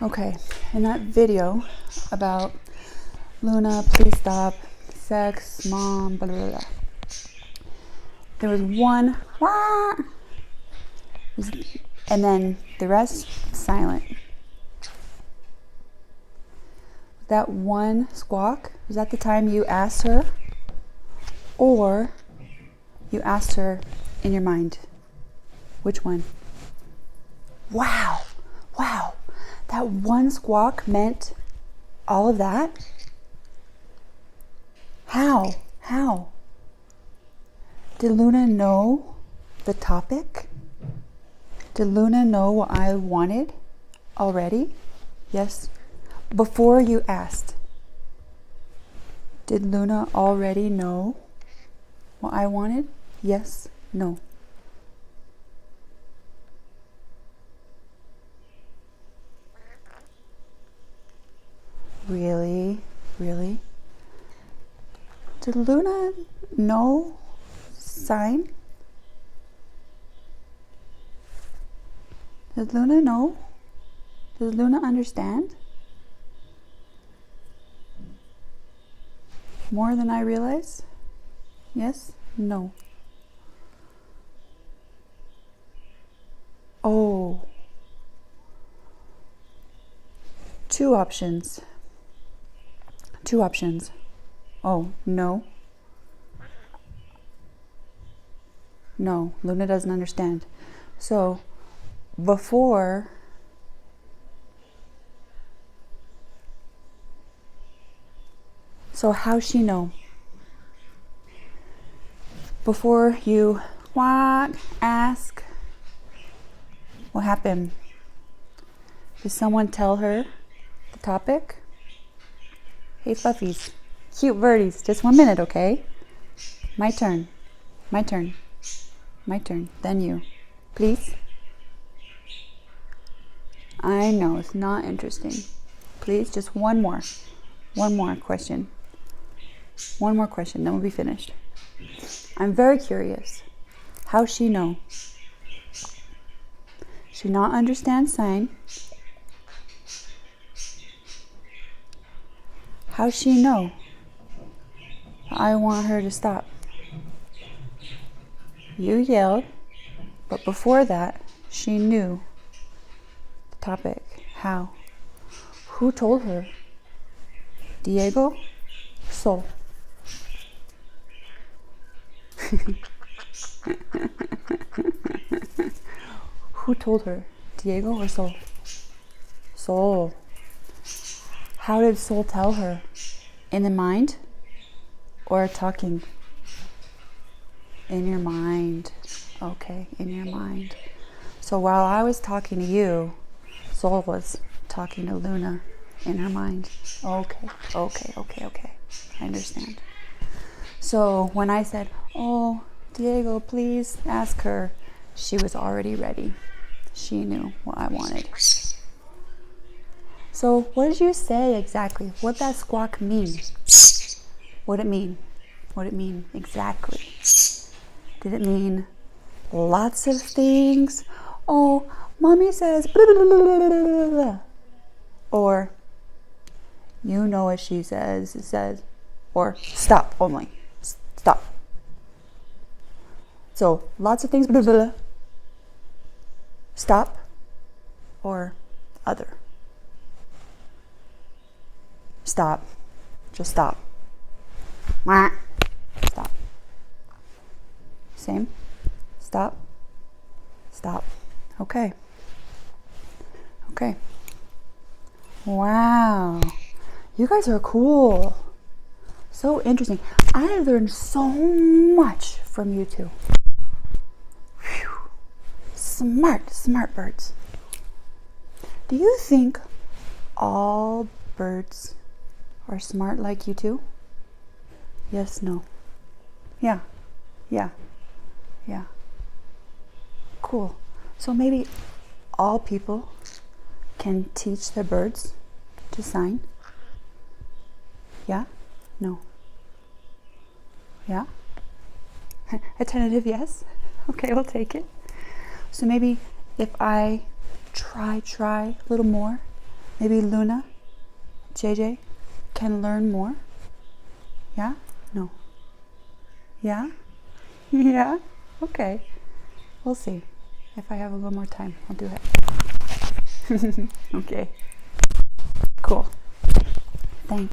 Okay, in that video about Luna, please stop, sex, mom, blah, blah, blah. There was one, wah, and then the rest, silent. That one squawk, was that the time you asked her? Or you asked her in your mind? Which one? Wow, wow. That one squawk meant all of that? How? How? Did Luna know the topic? Did Luna know what I wanted already? Yes. Before you asked, did Luna already know what I wanted? Yes. No. Really? Really? Did Luna know sign? Did Luna know? Does Luna understand? More than I realize? Yes? No. Oh. Two options. Two options. Oh, no. No, Luna doesn't understand. So, before how she know? Before you ask, what happened? Did someone tell her the topic? Hey fluffies, cute birdies, just 1 minute, okay? My turn, my turn, my turn, then you. Please? I know, it's not interesting. Please, just one more question. One more question, then we'll be finished. I'm very curious. How she know? She not understand sign. How she know? I want her to stop. You yelled, but before that, she knew the topic. How? Who told her? Diego? Sol? Who told her? Diego or Sol? Sol. How did Sol tell her? In the mind or talking? In your mind. Okay, in your mind. So while I was talking to you, Sol was talking to Luna in her mind. Okay. I understand. So when I said, oh, Diego, please ask her, she was already ready. She knew what I wanted. So what did you say exactly? What did that squawk mean? What did it mean? What did it mean exactly? Did it mean lots of things? Oh, mommy says blah, blah, blah, blah, blah, blah. Or you know what she says, it says, or stop only. Stop. So lots of things, blah, blah, blah. Stop or other. Stop. Just stop. Stop. Same. Stop. Stop. Okay. Okay. Wow. You guys are cool. So interesting. I learned so much from you two. Whew. Smart birds. Do you think all birds are smart like you two? Yes, no. Yeah. Cool. So maybe all people can teach the birds to sign? Yeah? No. Yeah? A tentative yes? Okay, we'll take it. So maybe if I try a little more, Maybe Luna, JJ, can learn more? Yeah? No. Yeah? Yeah? Okay. We'll see. If I have a little more time, I'll do it. Okay. Cool.